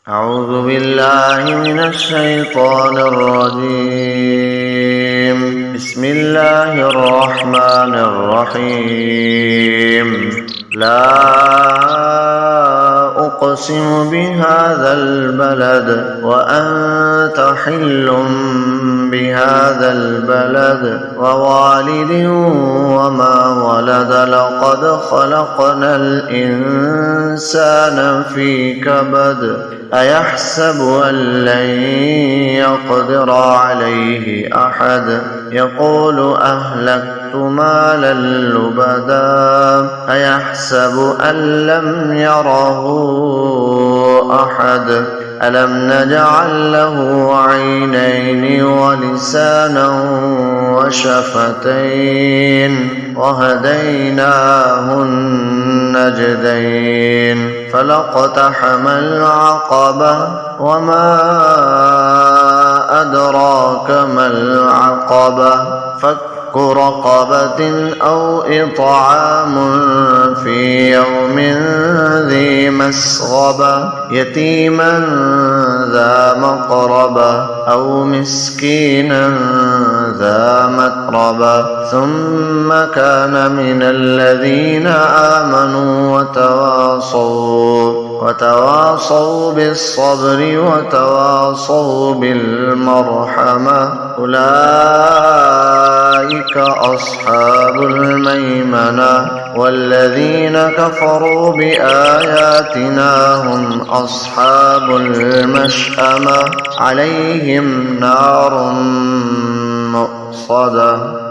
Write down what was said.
أعوذ بالله من الشيطان الرجيم. بسم الله الرحمن الرحيم. لا أقسم بهذا البلد وأنت حل بهذا البلد ووالد وما ولد لقد خلقنا الإنسان في كبد أيحسب أن لن يقدر عليه أحد يقول أهلكت مالا لبدا أيحسب أن لم يره أحد ألم نجعل له عينين ولسانا وشفتين وهديناه النجدين فلاقتحم العقبة وما أدراك ما العقبة فك رقبة أو إطعام في يوم ذي مسغبة يتيما ذا مقربة أو مسكينا ذا متربة ثم كان من الذين آمنوا وتواصوا بالصبر وتواصوا بالمرحمة أولئك أصحاب الميمنة والذين كفروا بآياتنا هم أصحاب المشأمة عليهم نار مؤصدة.